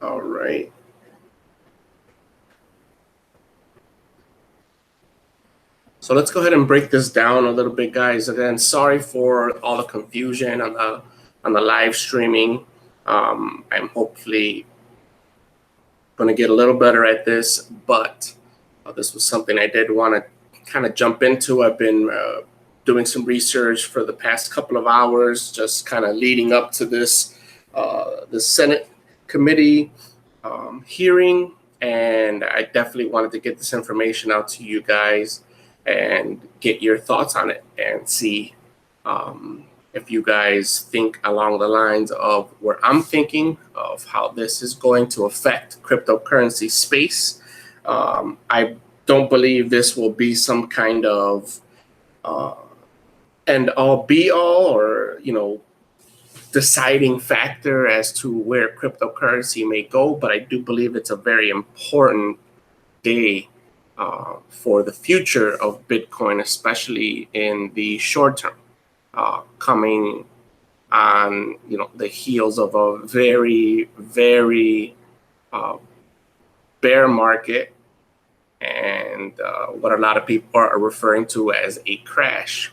All right. So let's go ahead and break this down a little bit, guys. Again, sorry for all the confusion on the live streaming. I'm hopefully going to get a little better at this, but this was something I did want to kind of jump into. I've been doing some research for the past couple of hours, just kind of leading up to this the Senate committee hearing, and I definitely wanted to get this information out to you guys and get your thoughts on it and see if you guys think along the lines of where I'm thinking of how this is going to affect cryptocurrency space. I don't believe this will be some kind of end all be all or, deciding factor as to where cryptocurrency may go, but I do believe it's a very important day for the future of Bitcoin, especially in the short term, coming on the heels of a very, very bear market and what a lot of people are referring to as a crash.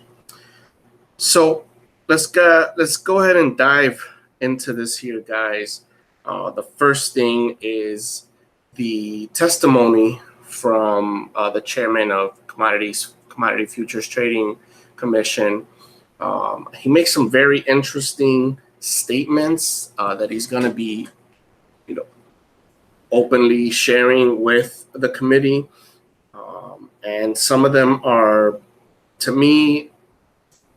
So let's go ahead and dive into this here, guys. The first thing is the testimony from the chairman of Commodity Futures Trading Commission. He makes some very interesting statements that he's going to be, openly sharing with the committee, and some of them are, to me,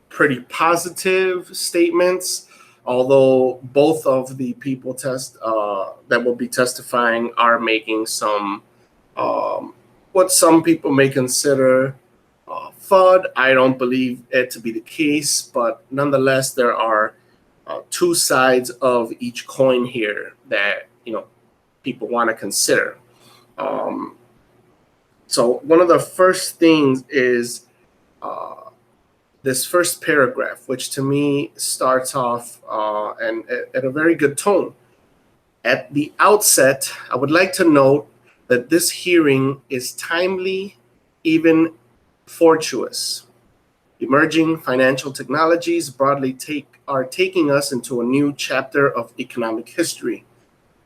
pretty positive statements. Although both of the people that will be testifying are making some what some people may consider FUD. I don't believe it to be the case, but nonetheless, there are two sides of each coin here that people want to consider. So one of the first things is this first paragraph, which to me starts off and at a very good tone. At the outset, I would like to note that this hearing is timely, even fortuitous. Emerging financial technologies broadly are taking us into a new chapter of economic history.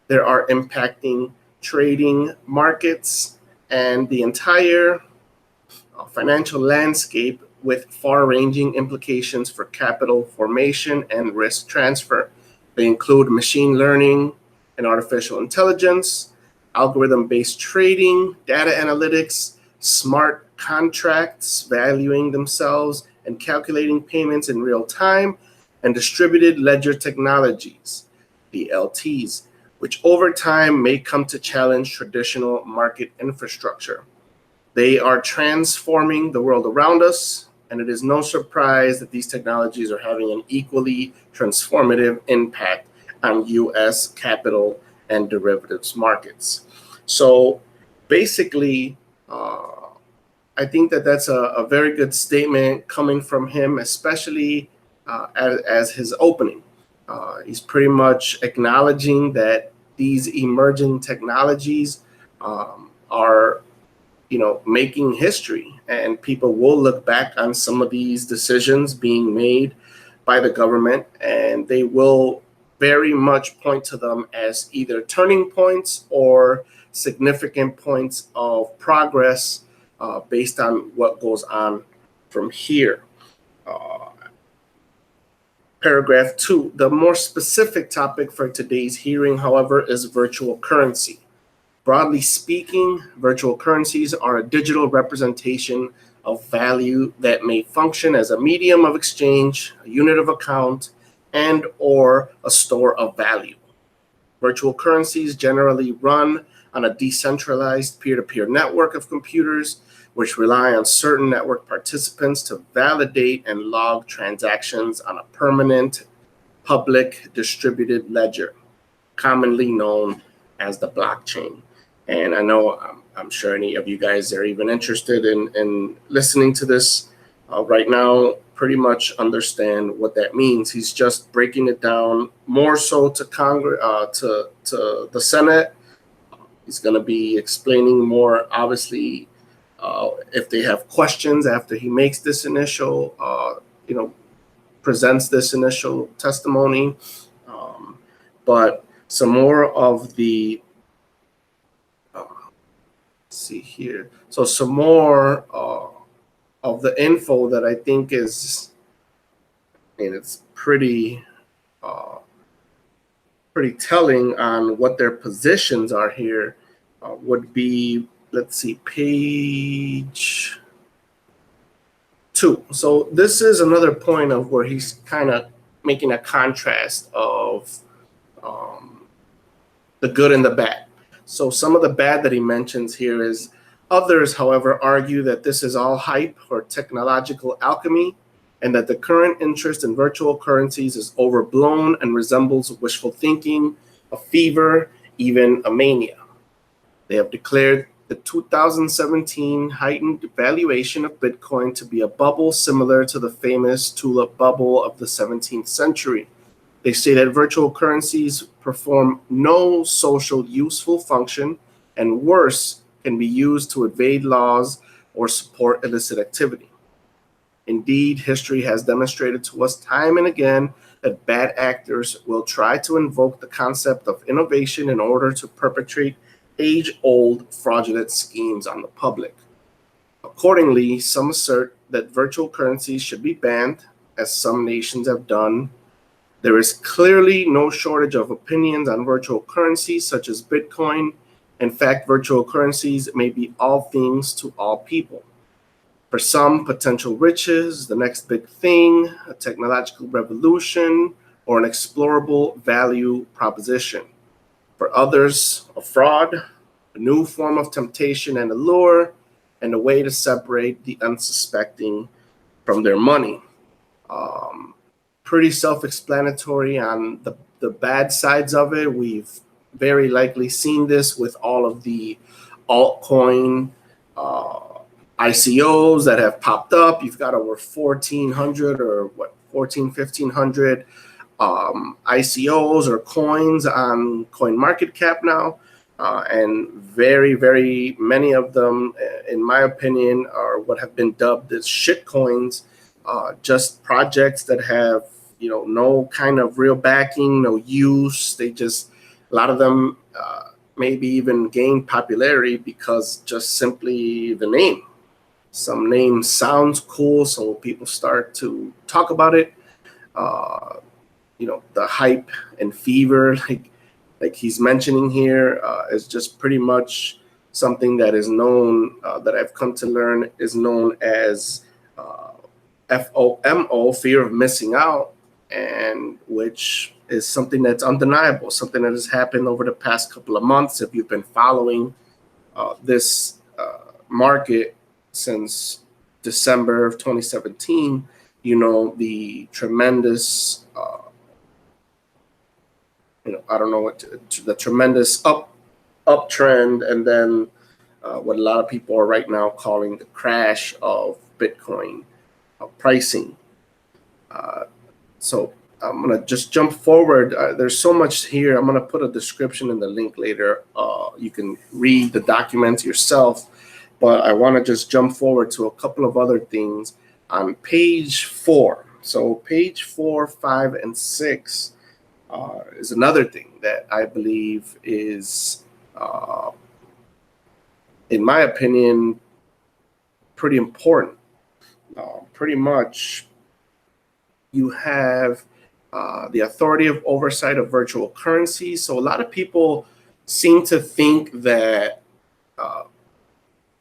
They are impacting trading markets and the entire financial landscape, with far-ranging implications for capital formation and risk transfer. They include machine learning and artificial intelligence, algorithm-based trading, data analytics, smart contracts valuing themselves and calculating payments in real time, and distributed ledger technologies, DLTs, which over time may come to challenge traditional market infrastructure. They are transforming the world around us, and it is no surprise that these technologies are having an equally transformative impact on U.S. capital and derivatives markets. So basically, I think that that's a very good statement coming from him, especially as his opening. He's pretty much acknowledging that these emerging technologies are making history, and people will look back on some of these decisions being made by the government, and they will very much point to them as either turning points or significant points of progress based on what goes on from here. Paragraph 2, the more specific topic for today's hearing, however, is virtual currency. Broadly speaking, virtual currencies are a digital representation of value that may function as a medium of exchange, a unit of account, and or a store of value. Virtual currencies generally run on a decentralized peer-to-peer network of computers, which rely on certain network participants to validate and log transactions on a permanent public distributed ledger, commonly known as the blockchain. And I know I'm sure any of you guys are even interested in listening to this right now. pretty much understand what that means. He's just breaking it down more so to Congress, to the Senate. He's going to be explaining more, obviously, if they have questions after he makes this initial, presents this initial testimony. But some more of the, let's see here. So some more of the info that I think is, it's pretty telling on what their positions are here, would be, let's see, page 2. So this is another point of where he's kind of making a contrast of the good and the bad. So some of the bad that he mentions here is, others, however, argue that this is all hype or technological alchemy, and that the current interest in virtual currencies is overblown and resembles wishful thinking, a fever, even a mania. They have declared the 2017 heightened valuation of Bitcoin to be a bubble similar to the famous tulip bubble of the 17th century. They say that virtual currencies perform no social useful function, and worse, can be used to evade laws or support illicit activity. Indeed, history has demonstrated to us time and again that bad actors will try to invoke the concept of innovation in order to perpetrate age-old fraudulent schemes on the public. Accordingly, some assert that virtual currencies should be banned, as some nations have done. There is clearly no shortage of opinions on virtual currencies such as Bitcoin. In fact, virtual currencies may be all things to all people. For some, potential riches, the next big thing, a technological revolution, or an explorable value proposition. For others, a fraud, a new form of temptation and allure, and a way to separate the unsuspecting from their money. Pretty self-explanatory on the bad sides of it. We've very likely seen this with all of the altcoin ICOs that have popped up. You've got over 1,400 or 1,500 ICOs or coins on CoinMarketCap now. And very, very many of them, in my opinion, are what have been dubbed as shit coins, just projects that have, no kind of real backing, no use. They just, a lot of them maybe even gain popularity because just simply the name. Some name sounds cool, so people start to talk about it. The hype and fever, like he's mentioning here, is just pretty much something that is known, that I've come to learn is known as FOMO, fear of missing out, and which is something that's undeniable, something that has happened over the past couple of months. If you've been following this market since December of 2017, the tremendous, the tremendous uptrend, and then what a lot of people are right now calling the crash of Bitcoin pricing. So I'm going to just jump forward. There's so much here. I'm going to put a description in the link later. You can read the documents yourself, but I want to just jump forward to a couple of other things on page 4. So page 4, 5, and 6 is another thing that I believe is, in my opinion, pretty important. Pretty much, you have the authority of oversight of virtual currencies. So a lot of people seem to think that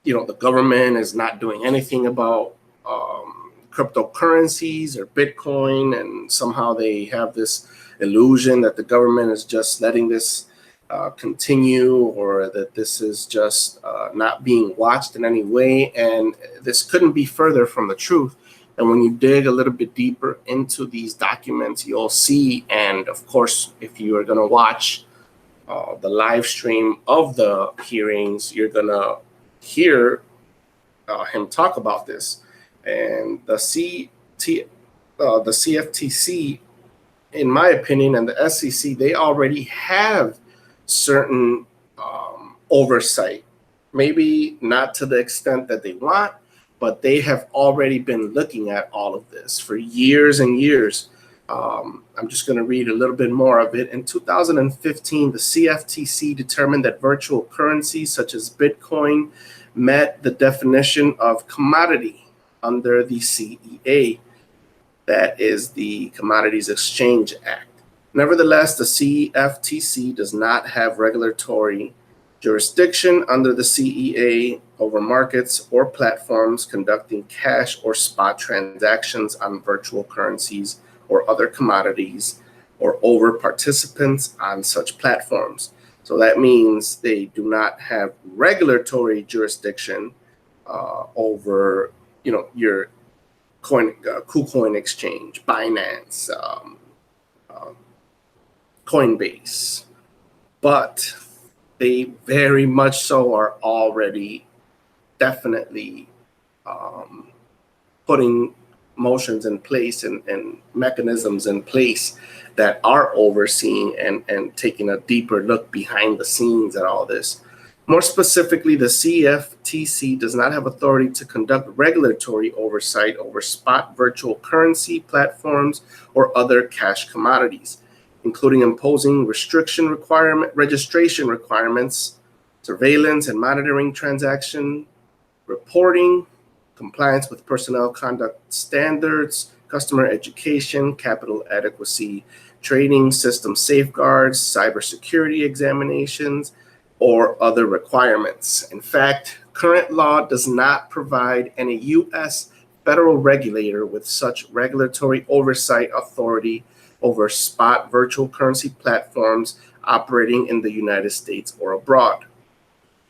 the government is not doing anything about cryptocurrencies or Bitcoin, and somehow they have this illusion that the government is just letting this continue, or that this is just not being watched in any way. And this couldn't be further from the truth. And when you dig a little bit deeper into these documents, you'll see, and of course, if you are going to watch the live stream of the hearings, you're going to hear him talk about this. And the the CFTC, in my opinion, and the SEC, they already have certain oversight. Maybe not to the extent that they want, but they have already been looking at all of this for years and years. I'm just going to read a little bit more of it. In 2015, the CFTC determined that virtual currencies such as Bitcoin met the definition of commodity under the CEA, that is the Commodities Exchange Act. Nevertheless, the CFTC does not have regulatory jurisdiction under the CEA over markets or platforms conducting cash or spot transactions on virtual currencies or other commodities, or over participants on such platforms. So that means they do not have regulatory jurisdiction over, your KuCoin exchange, Binance, Coinbase, but they very much so are already definitely putting motions in place and mechanisms in place that are overseeing and taking a deeper look behind the scenes at all this. More specifically, the CFTC does not have authority to conduct regulatory oversight over spot virtual currency platforms or other cash commodities, including imposing registration requirements, surveillance and monitoring transaction reporting, compliance with personnel conduct standards, customer education, capital adequacy, trading system safeguards, cybersecurity examinations, or other requirements. In fact, current law does not provide any U.S. federal regulator with such regulatory oversight authority over spot virtual currency platforms operating in the United States or abroad.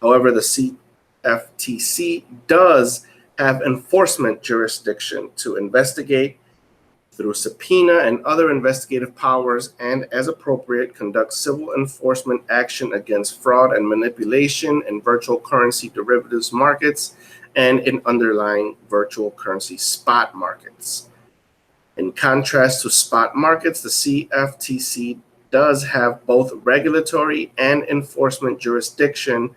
However, the CFTC does have enforcement jurisdiction to investigate through subpoena and other investigative powers, and as appropriate, conduct civil enforcement action against fraud and manipulation in virtual currency derivatives markets and in underlying virtual currency spot markets. In contrast to spot markets, the CFTC does have both regulatory and enforcement jurisdiction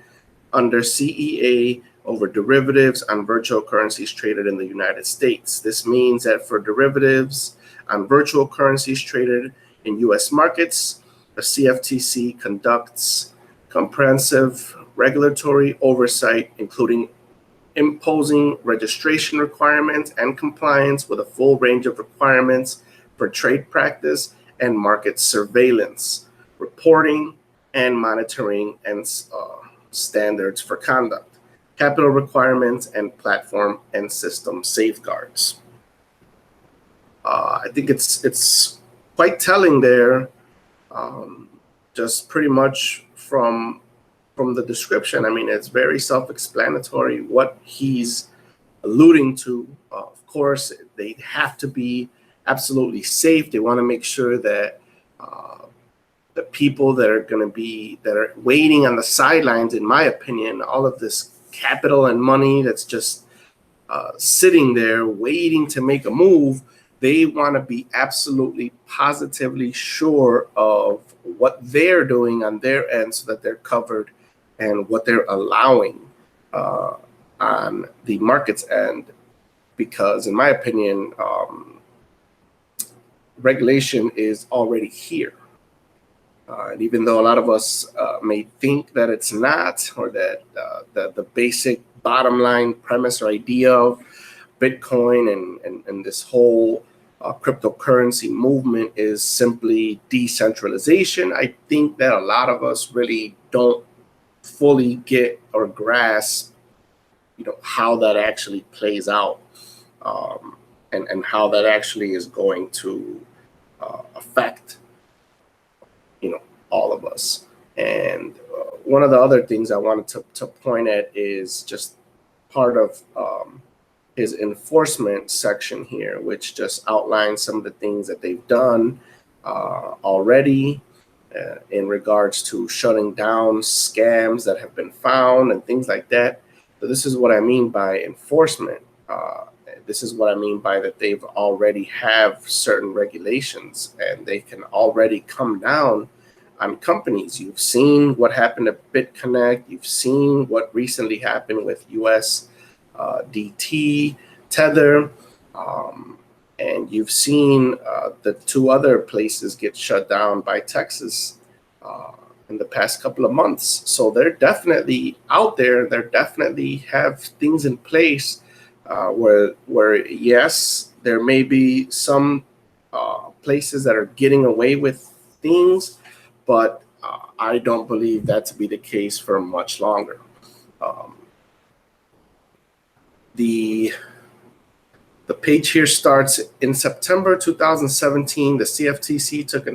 under CEA over derivatives on virtual currencies traded in the United States. This means that for derivatives on virtual currencies traded in U.S. markets, the CFTC conducts comprehensive regulatory oversight, including imposing registration requirements and compliance with a full range of requirements for trade practice and market surveillance, reporting and monitoring, and standards for conduct, capital requirements, and platform and system safeguards. I think it's quite telling there, just pretty much from the description. I mean, it's very self-explanatory what he's alluding to. Of course, they have to be absolutely safe. They want to make sure that the people that are waiting on the sidelines, in my opinion, all of this capital and money that's just sitting there waiting to make a move, they want to be absolutely positively sure of what they're doing on their end so that they're covered, and what they're allowing on the market's end. Because in my opinion, regulation is already here. And even though a lot of us may think that it's not, or that the basic bottom line premise or idea of Bitcoin and this whole cryptocurrency movement is simply decentralization, I think that a lot of us really don't fully get or grasp, how that actually plays out, and how that actually is going to affect, all of us. And one of the other things I wanted to point at is just part of his enforcement section here, which just outlines some of the things that they've done already in regards to shutting down scams that have been found and things like that. So this is what I mean by enforcement. this is what I mean by that they've already have certain regulations and they can already come down on companies. You've seen what happened to BitConnect. You've seen what recently happened with US DT, Tether, and you've seen the two other places get shut down by Texas in the past couple of months. So they're definitely out there. They definitely have things in place where yes, there may be some places that are getting away with things, but I don't believe that to be the case for much longer. The page here starts in September 2017. The CFTC took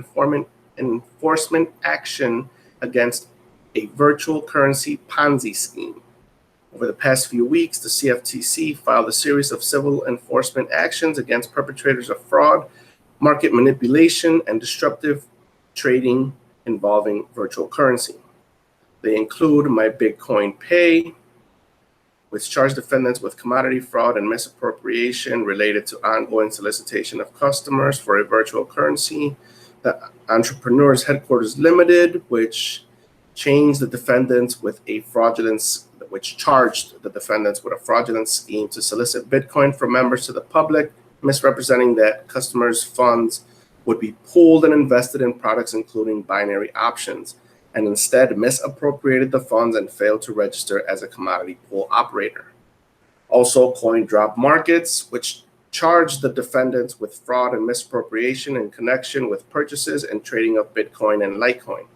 enforcement action against a virtual currency Ponzi scheme. Over the past few weeks, the CFTC filed a series of civil enforcement actions against perpetrators of fraud, market manipulation, and disruptive trading involving virtual currency. They include My Bitcoin Pay, which charged defendants with commodity fraud and misappropriation related to ongoing solicitation of customers for a virtual currency. The Entrepreneurs Headquarters Limited, which charged the defendants with a fraudulent scheme to solicit Bitcoin from members to the public, misrepresenting that customers' funds would be pooled and invested in products including binary options, and instead misappropriated the funds and failed to register as a commodity pool operator. Also, CoinDrop Markets, which charged the defendants with fraud and misappropriation in connection with purchases and trading of Bitcoin and Litecoin.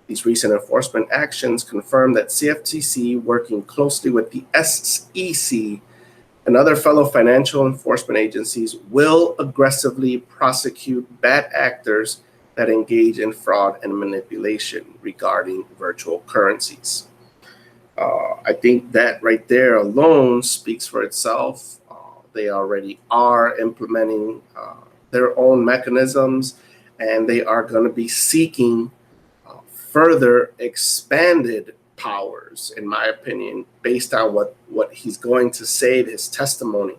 These recent enforcement actions confirm that CFTC, working closely with the SEC and other fellow financial enforcement agencies, will aggressively prosecute bad actors that engage in fraud and manipulation regarding virtual currencies. I think that right there alone speaks for itself. They already are implementing their own mechanisms, and they are going to be seeking further expanded powers, in my opinion, based on what he's going to say in his testimony.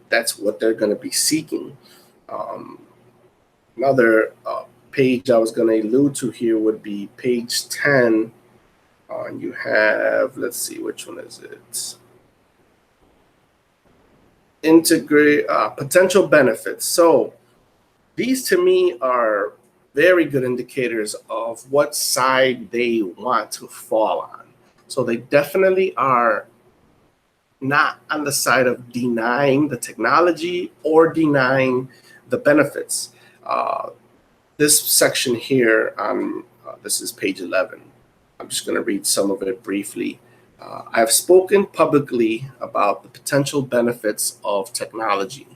That's what they're going to be seeking. Another page I was going to allude to here would be page 10. And you have, let's see, which one is it? Integrate potential benefits. So these to me are very good indicators of what side they want to fall on. So they definitely are not on the side of denying the technology or denying the benefits. This section here on this is page 11. I'm just going to read some of it briefly. I have spoken publicly about the potential benefits of technology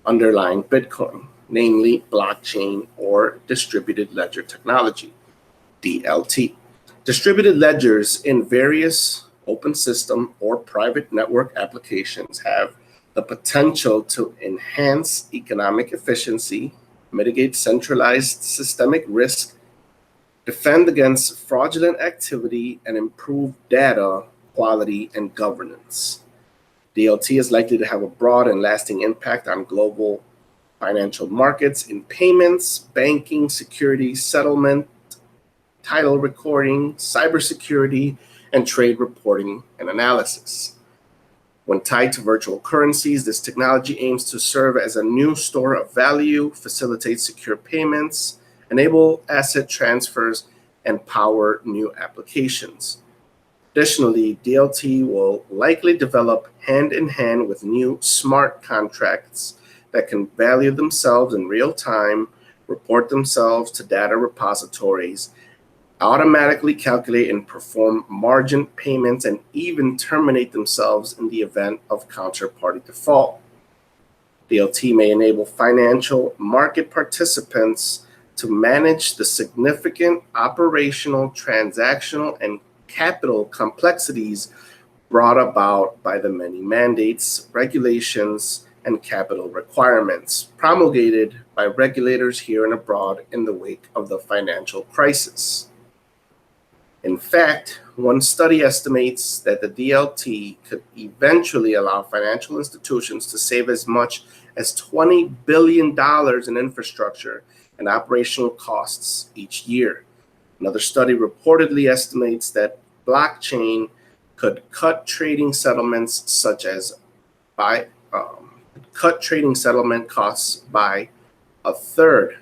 underlying Bitcoin, namely blockchain or distributed ledger technology, DLT. Distributed ledgers in various open system or private network applications have the potential to enhance economic efficiency, mitigate centralized systemic risk, defend against fraudulent activity, and improve data quality and governance. DLT is likely to have a broad and lasting impact on global financial markets in payments, banking, securities, settlement, title recording, cybersecurity, and trade reporting and analysis. When tied to virtual currencies, this technology aims to serve as a new store of value, facilitate secure payments, enable asset transfers, and power new applications. Additionally, DLT will likely develop hand in hand with new smart contracts that can value themselves in real time, report themselves to data repositories, automatically calculate and perform margin payments, and even terminate themselves in the event of counterparty default. DLT may enable financial market participants to manage the significant operational, transactional, and capital complexities brought about by the many mandates, regulations, and capital requirements promulgated by regulators here and abroad in the wake of the financial crisis. In fact, one study estimates that the DLT could eventually allow financial institutions to save as much as $20 billion in infrastructure and operational costs each year. Another study reportedly estimates that blockchain could cut trading settlements cut trading settlement costs by a third,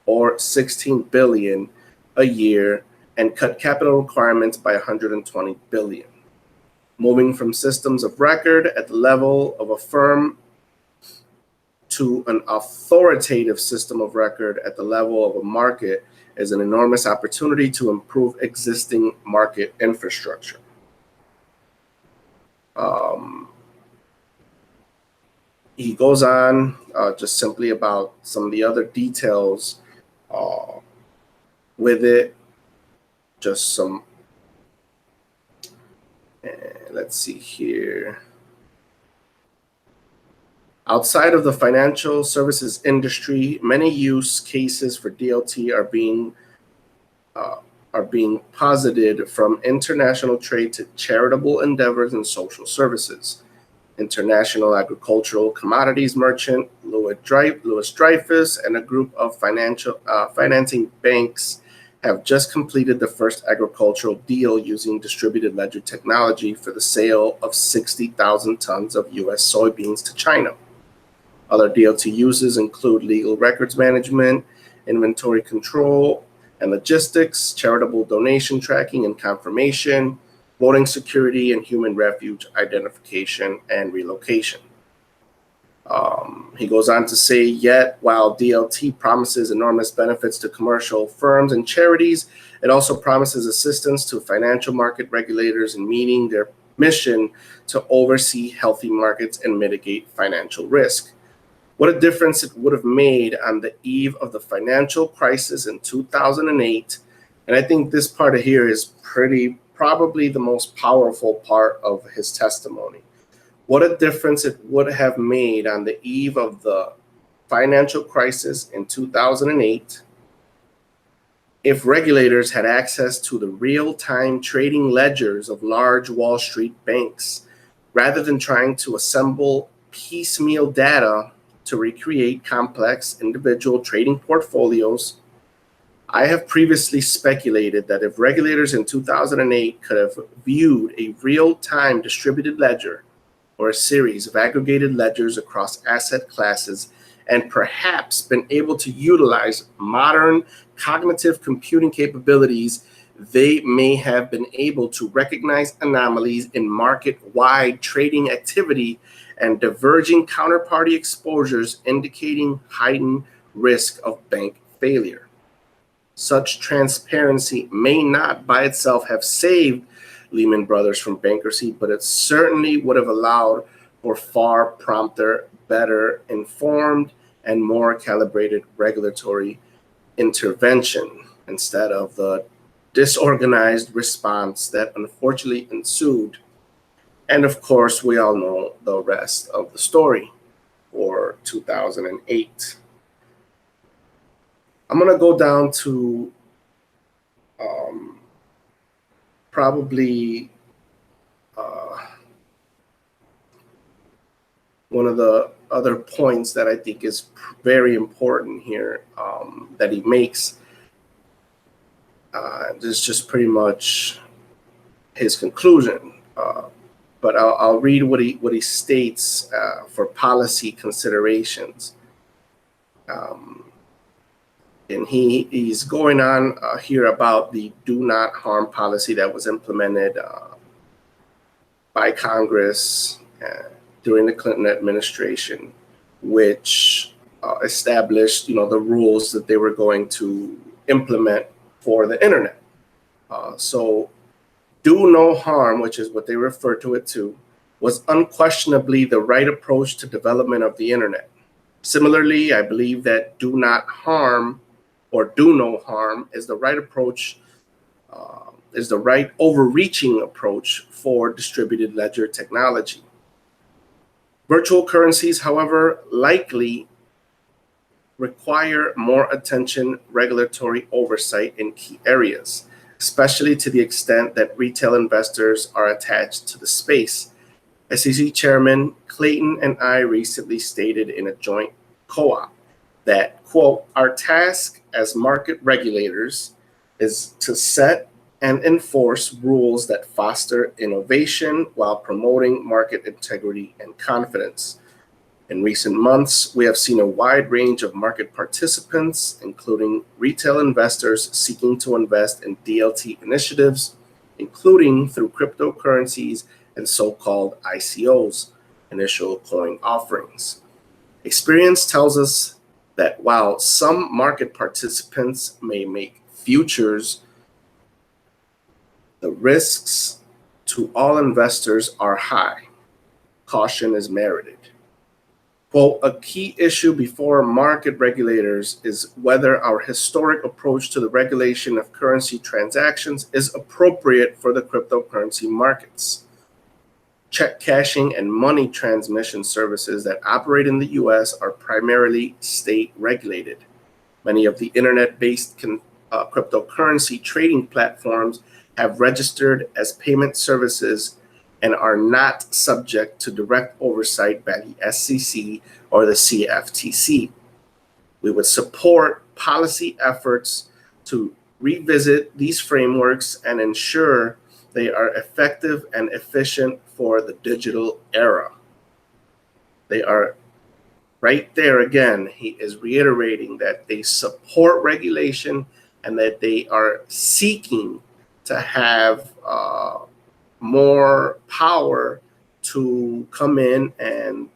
or 16 billion a year, and cut capital requirements by 120 billion. Moving from systems of record at the level of a firm to an authoritative system of record at the level of a market is an enormous opportunity to improve existing market infrastructure. He goes on just simply about some of the other details with it. Just some, let's see here. Outside of the financial services industry, many use cases for DLT are being posited, from international trade to charitable endeavors and social services. International agricultural commodities merchant Louis Dreyfus and a group of financing banks have just completed the first agricultural deal using distributed ledger technology for the sale of 60,000 tons of U.S. soybeans to China. Other DLT uses include legal records management, inventory control and logistics, charitable donation tracking and confirmation, voting security, and human refuge identification and relocation. He goes on to say, yet while DLT promises enormous benefits to commercial firms and charities, it also promises assistance to financial market regulators in meeting their mission to oversee healthy markets and mitigate financial risk. What a difference it would have made on the eve of the financial crisis in 2008. And I think this part of here is probably the most powerful part of his testimony. What a difference it would have made on the eve of the financial crisis in 2008 if regulators had access to the real-time trading ledgers of large Wall Street banks, rather than trying to assemble piecemeal data to recreate complex individual trading portfolios. I have previously speculated that if regulators in 2008 could have viewed a real-time distributed ledger or a series of aggregated ledgers across asset classes and perhaps been able to utilize modern cognitive computing capabilities, they may have been able to recognize anomalies in market-wide trading activity and diverging counterparty exposures indicating heightened risk of bank failure. Such transparency may not by itself have saved Lehman Brothers from bankruptcy, but it certainly would have allowed for far prompter, better informed, and more calibrated regulatory intervention instead of the disorganized response that unfortunately ensued. And of course, we all know the rest of the story for 2008. I'm going to go down to probably one of the other points that I think is very important here that he makes. This is just pretty much his conclusion. But I'll read what he states for policy considerations. And he's going on here about the do not harm policy that was implemented by Congress during the Clinton administration, which established, the rules that they were going to implement for the internet. So do no harm, which is what they refer to it to, was unquestionably the right approach to development of the internet. Similarly, I believe that do not harm or do no harm is the right approach, is the right overreaching approach for distributed ledger technology. Virtual currencies, however, likely require more attention, regulatory oversight in key areas. especially to the extent that retail investors are attached to the space. SEC Chairman Clayton and I recently stated in a joint co-op that, quote, our task as market regulators is to set and enforce rules that foster innovation while promoting market integrity and confidence. In recent months, we have seen a wide range of market participants, including retail investors seeking to invest in DLT initiatives, including through cryptocurrencies and so-called ICOs, initial coin offerings. Experience tells us that while some market participants may make futures, the risks to all investors are high. Caution is merited. Quote, a key issue before market regulators is whether our historic approach to the regulation of currency transactions is appropriate for the cryptocurrency markets. Check cashing and money transmission services that operate in the U.S. are primarily state regulated. Many of the internet-based cryptocurrency trading platforms have registered as payment services and are not subject to direct oversight by the SEC or the CFTC. We would support policy efforts to revisit these frameworks and ensure they are effective and efficient for the digital era. They are right there again. He is reiterating that they support regulation and that they are seeking to have more power to come in and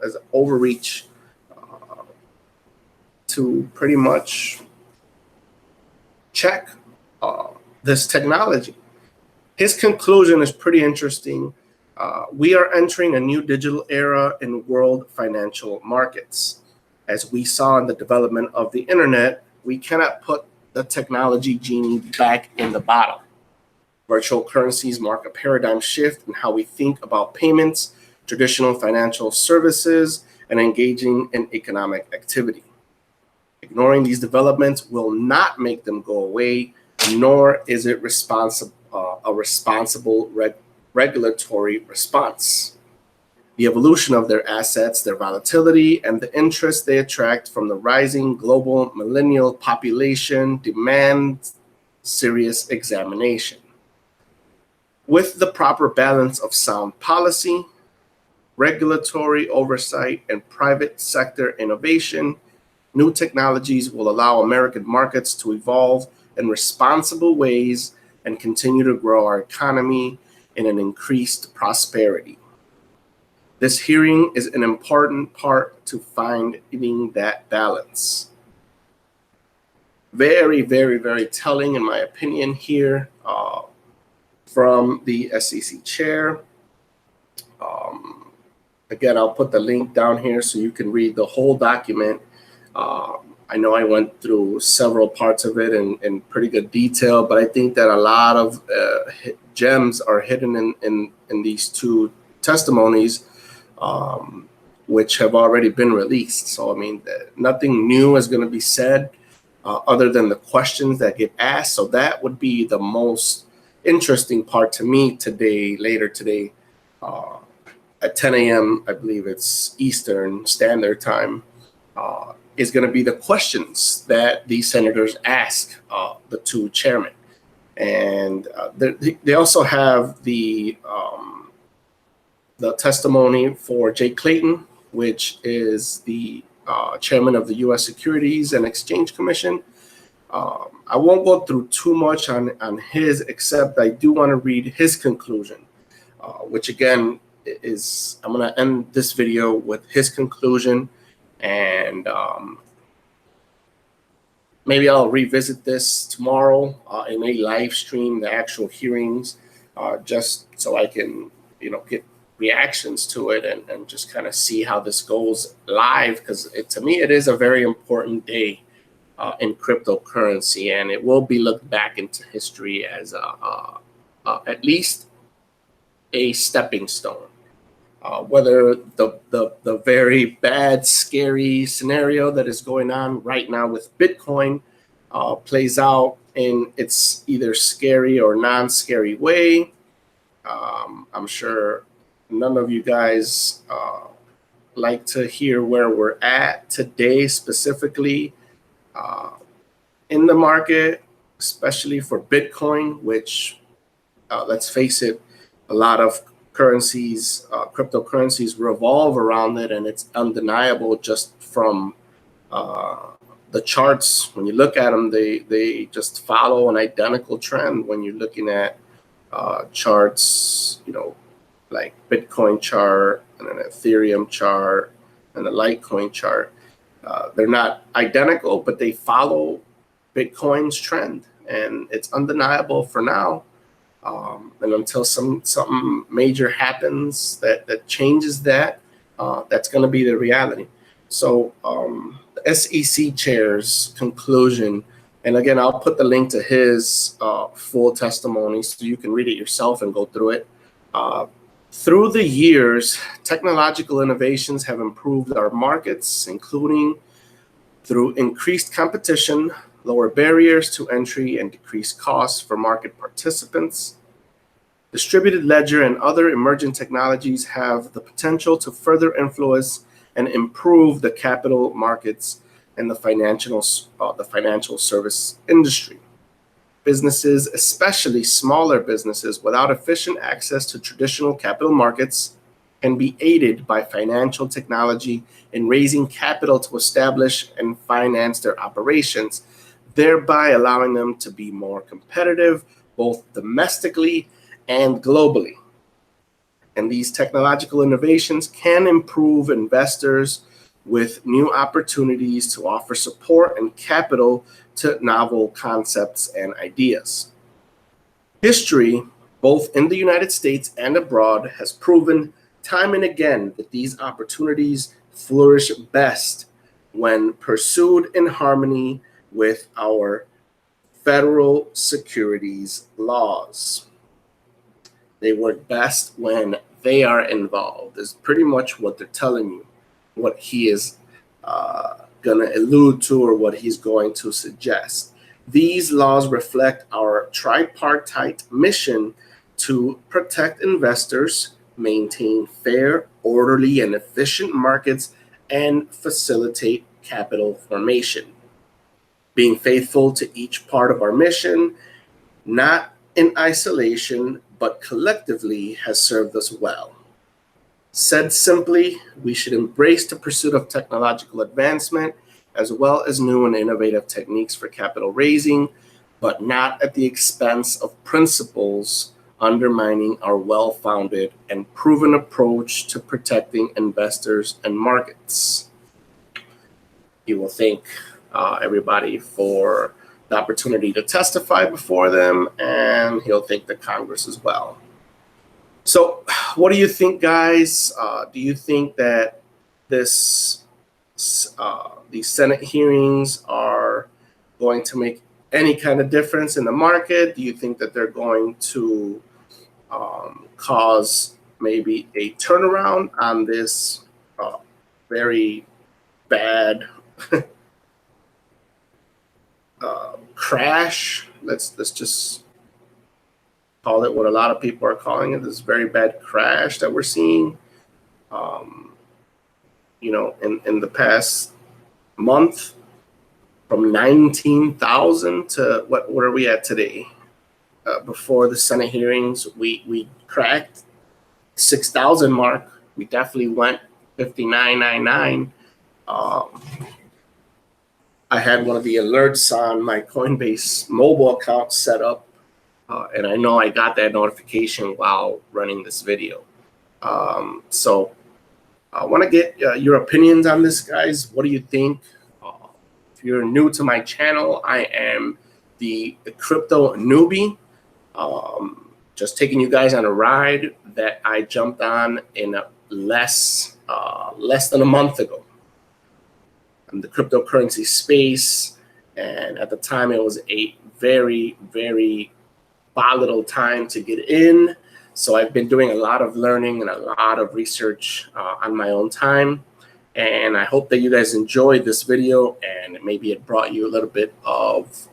as an overreach to pretty much check this technology. His conclusion is pretty interesting. We are entering a new digital era in world financial markets. As we saw in the development of the internet, we cannot put the technology genie back in the bottle. Virtual currencies mark a paradigm shift in how we think about payments, traditional financial services, and engaging in economic activity. Ignoring these developments will not make them go away, nor is it a responsible regulatory response. The evolution of their assets, their volatility, and the interest they attract from the rising global millennial population demand serious examination. With the proper balance of sound policy, regulatory oversight, and private sector innovation, new technologies will allow American markets to evolve in responsible ways and continue to grow our economy in an increased prosperity. This hearing is an important part to finding that balance. Very, very, very telling, in my opinion, here from the SEC chair. Again, I'll put the link down here so you can read the whole document. I know I went through several parts of it in pretty good detail, but I think that a lot of gems are hidden in these two testimonies, which have already been released. So, I mean, nothing new is going to be said other than the questions that get asked. So that would be the most interesting part to me today, later today, at 10 a.m., I believe it's Eastern Standard Time, is going to be the questions that the senators ask the two chairmen. And they also have the testimony for Jay Clayton, which is the chairman of the U.S. Securities and Exchange Commission. I won't go through too much on his, except I do want to read his conclusion, which again is, I'm going to end this video with his conclusion, and maybe I'll revisit this tomorrow in a live stream, the actual hearings, just so I can, get reactions to it and just kind of see how this goes live, because to me, it is a very important day in cryptocurrency, and it will be looked back into history as at least a stepping stone. Whether the very bad, scary scenario that is going on right now with Bitcoin plays out, in its either scary or non-scary way. I'm sure none of you guys like to hear where we're at today specifically in the market, especially for Bitcoin, which let's face it, a lot of currencies, cryptocurrencies revolve around it, and it's undeniable just from the charts. When you look at them, they just follow an identical trend. When you're looking at charts, like Bitcoin chart and an Ethereum chart and a Litecoin chart, they're not identical, but they follow Bitcoin's trend, and it's undeniable for now. And until something major happens that changes that, that's going to be the reality. So the SEC chair's conclusion, and again, I'll put the link to his full testimony so you can read it yourself and go through it. Through the years, technological innovations have improved our markets, including through increased competition, lower barriers to entry, and decreased costs for market participants. Distributed ledger and other emerging technologies have the potential to further influence and improve the capital markets and the financial service industry. Businesses, especially smaller businesses without efficient access to traditional capital markets, can be aided by financial technology in raising capital to establish and finance their operations, thereby allowing them to be more competitive both domestically and globally. And these technological innovations can improve investors with new opportunities to offer support and capital to novel concepts and ideas. History, both in the United States and abroad, has proven time and again that these opportunities flourish best when pursued in harmony with our federal securities laws. They work best when they are involved, is pretty much what they're telling you, what he is going to allude to or what he's going to suggest. These laws reflect our tripartite mission to protect investors, maintain fair, orderly, and efficient markets, and facilitate capital formation. Being faithful to each part of our mission, not in isolation, but collectively, has served us well. Said simply, we should embrace the pursuit of technological advancement as well as new and innovative techniques for capital raising, but not at the expense of principles undermining our well-founded and proven approach to protecting investors and markets. He will thank everybody for the opportunity to testify before them, and he'll thank the Congress as well. So what do you think, guys? Do you think that these Senate hearings are going to make any kind of difference in the market? Do you think that they're going to cause maybe a turnaround on this very bad crash? Let's just call it what a lot of people are calling it, this very bad crash that we're seeing. In the past month, from 19,000 to what are we at today? Before the Senate hearings, we cracked 6,000 mark. We definitely went 59.99. I had one of the alerts on my Coinbase mobile account set up, and I know I got that notification while running this video. So I want to get your opinions on this, guys. What do you think? If you're new to my channel, I am the crypto newbie. Just taking you guys on a ride that I jumped on in less than a month ago in the cryptocurrency space. And at the time, it was a very, very volatile time to get in. So I've been doing a lot of learning and a lot of research on my own time. And I hope that you guys enjoyed this video, and maybe it brought you a little bit of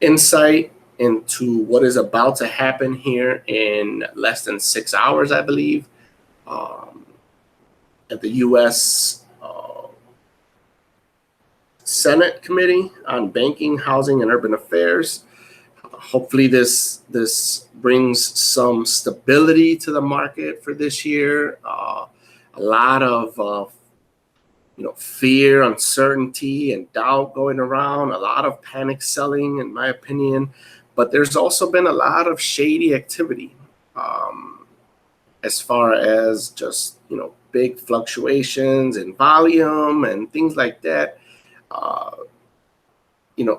insight into what is about to happen here in less than 6 hours, I believe, at the U.S. Senate Committee on Banking, Housing, and Urban Affairs. Hopefully this brings some stability to the market for this year. A lot of fear, uncertainty, and doubt going around, a lot of panic selling, in my opinion. But there's also been a lot of shady activity as far as just, big fluctuations in volume and things like that.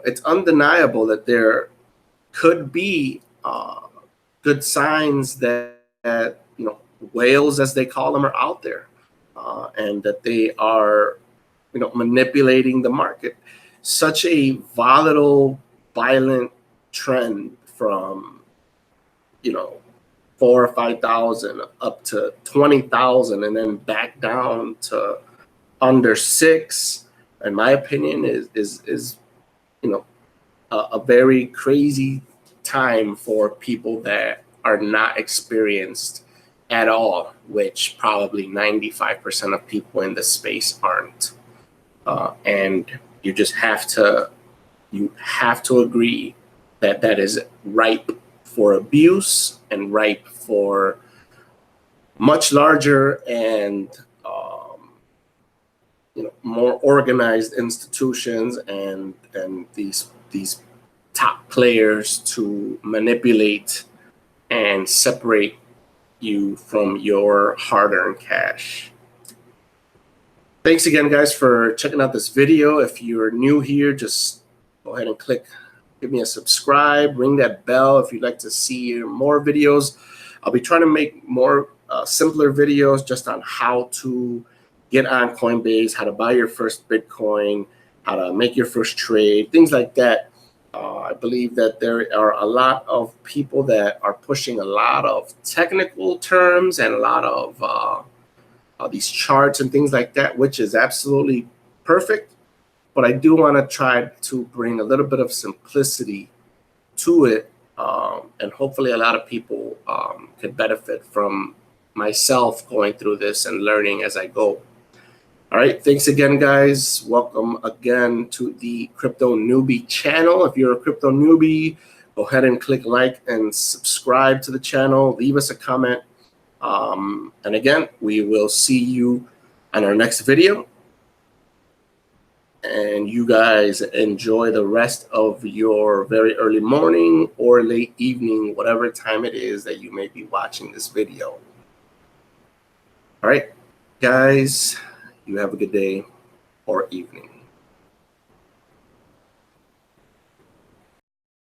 It's undeniable that there could be good signs that whales, as they call them, are out there. And that they are, manipulating the market. Such a volatile, violent trend from, 4 or 5,000 up to 20,000, and then back down to under 6. In my opinion, is a very crazy time for people that are not experienced at all, which probably 95% of people in the space aren't. And you just have to agree that that is ripe for abuse and ripe for much larger and more organized institutions and these top players to manipulate and separate you from your hard-earned cash. Thanks again, guys, for checking out this video. If you're new here, just go ahead and give me a subscribe, ring that bell if you'd like to see more videos. I'll be trying to make more simpler videos just on how to get on Coinbase, how to buy your first Bitcoin, how to make your first trade, things like that. I believe that there are a lot of people that are pushing a lot of technical terms and a lot of these charts and things like that, which is absolutely perfect. But I do want to try to bring a little bit of simplicity to it, and hopefully a lot of people could benefit from myself going through this and learning as I go. All right, thanks again, guys. Welcome again to the Crypto Newbie channel. If you're a crypto newbie, go ahead and click like and subscribe to the channel. Leave us a comment. And again, we will see you on our next video. And you guys enjoy the rest of your very early morning or late evening, whatever time it is that you may be watching this video. All right, guys. You have a good day or evening.